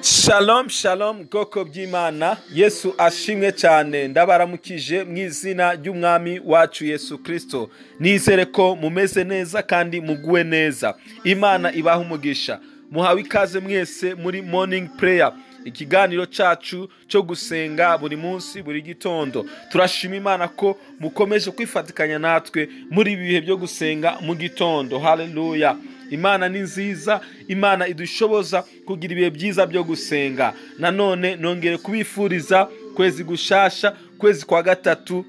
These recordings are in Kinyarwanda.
Shalom shalom bwoko by'Imana, Yesu ashimwe cyane. Ndabaramukije mu izina ry'umwami wacu Yesu Kristo. Nizere ko mumeze neza kandi muguwe neza. Imana ibaha umugisha. Muhawe ikaze mwese muri morning prayer, ikiganiro cacu cyo gusenga buri munsi buri gitondo. Turashima Imana ko mukomeje kwifatikanya natwe muri ibihe byo gusenga mu gitondo. Haleluya. Imana ni nziza, Imana idushoboza kugira ibihe byiza byo gusenga. Nanone nongere kubifuriza kwezi gushasha, kwezi kwa gatatu.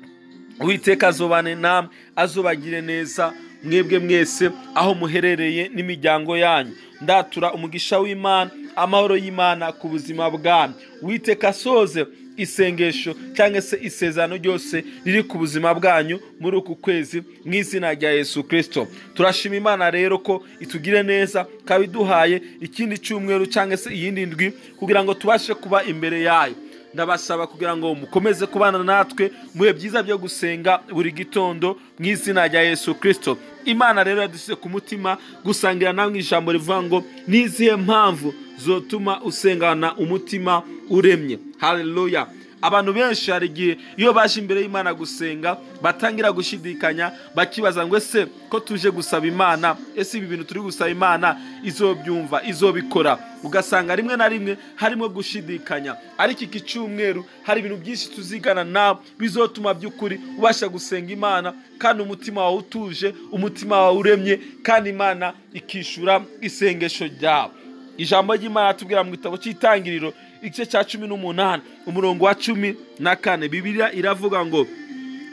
Uwiteka azobane namwe, azobagire neza mwebwe mwese aho muherereye n'imiryango yanyu. Ndatura umugisha w'Imana, amahoro y'Imana ku buzima bwanyu. Uwiteka asoze isengesho cyangwa se isezerano ryose riri ku buzima bwanyu muri uku kwezi mu izina rya Yesu Kristo. Turashima Imana rero ko itugire neza, kabiduhaye ikindi cyumweru cyangwa se iyindi ndwi kugira ngo tubashe kuba imbere yayo. Ndabasaba kugira ngo mukomeze kubana natwe mu bihe byiza byo gusenga buri gitondo mu izina rya Yesu Kristo. Imana rero yadushyize ku mutima gusangira namwe ijambo rivuga ngo nizihe mpamvu zotuma usengana umutima uremye. Haleluya. Abantu benshi hari igihe iyo baje imbere y'Imana gusenga batangira gushidikanya, bakibaza ngo ese ko tuje gusaba Imana, ese ibi bintu turi gusaba Imana izobyumva, izobikora? Ugasanga rimwe na rimwe harimo gushidikanya. Ariko iki cyumweru hari ibintu byinshi tuzigana nawe bizotuma by'ukuri ubasha gusenga Imana kandi umutima wawe utuje, umutima wawe uremye, kandi Imana ikishura isengesho ryawe. Ijambo ry'Imana tubwira mu gitabo cy'Itangiriro igice cya 18 umurongo wa 14, Bibiliya iravuga ngo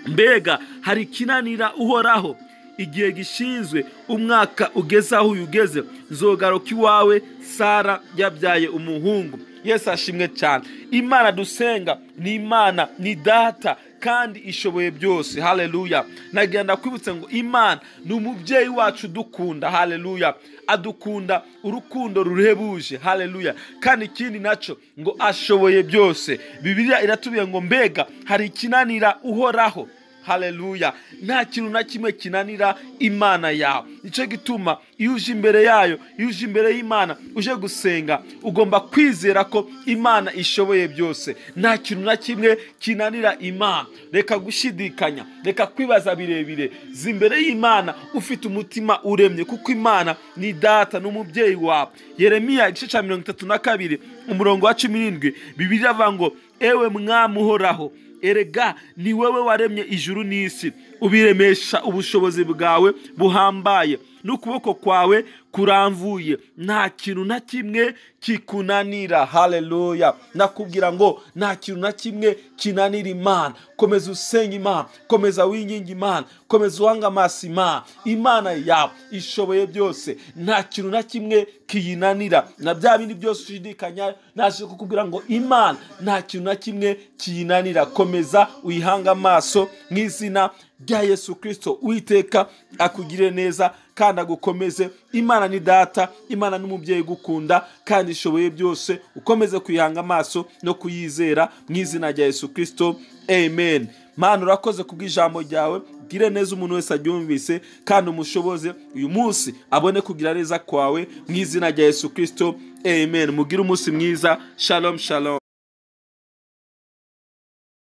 mbega hari kinanira Uhoraho igihe gishinzwe umwaka ugeze aho ugeze, nzogaruka iwawe Sara yabyaye umuhungu. Yesu ashimwe cyane. Imana dusenga ni Imana, ni data kandi ishoboye byose. Haleluya. Nagenda kwibutsa ngo Imana ni umubyeyi wacu dukunda. Haleluya. Adukunda urukundo ruhebuje. Haleluya. Kandi ikindi naco ngo ashoboye byose. Bibiliya iratubwiye ngo mbega hari kinanira Uhoraho. Haleluya. Nta kintu na kimwe kinanira Imana yawe. Nico gituma iyo uje imbere yayo, iyo uje imbere y'Imana uje gusenga, ugomba kwizera ko Imana ishoboye byose. Nta kintu na kimwe kinanira Imana. Reka gushidikanya, reka kwibaza birebire. Zimbere y'Imana ufite umutima uremye, kuko Imana ni data n'umubyeyi wawe. Yeremiya igice cya 32 umurongo wa 17, Bibiliya avuga ngo ewe Mwami Uhoraho, erega ni wowe waremye ijuru n'isi, ubiremesha ubushobozi bwawe buhambaye, n'ukuboko kwawe kuramvuye, nta kintu na kimwe kikunanira. Haleluya. Nakubwira ngo nta kintu na kimwe kinanira Imana. Komeza usenga Imana, komeza winginga Imana, komeza uhanga amaso Imana. Imana yawe ishoboye byose, nta kintu na kimwe kiyinanira. Na bya bindi byose ushidikanya, naje kukubwira ngo Imana nta kintu na kimwe kiyinanira. Komeza uyihanga amaso mu izina rya Yesu Kristo. Uwiteka akugire neza kandi agukomeze. Imana ni data, Imana n'umubyeyi gukunda kandi ishoboye byose. Ukomeze kuyihanga amaso no kuyizera mu izina rya Yesu Kristo. Amen. Mana urakoze kubw'ijambo ryawe. Gire neza umuntu wese aryumvise kandi umushoboze uyu munsi abone kugira neza kwawe mu izina rya Yesu Kristo. Amen. Mugire umunsi mwiza. Shalom shalom.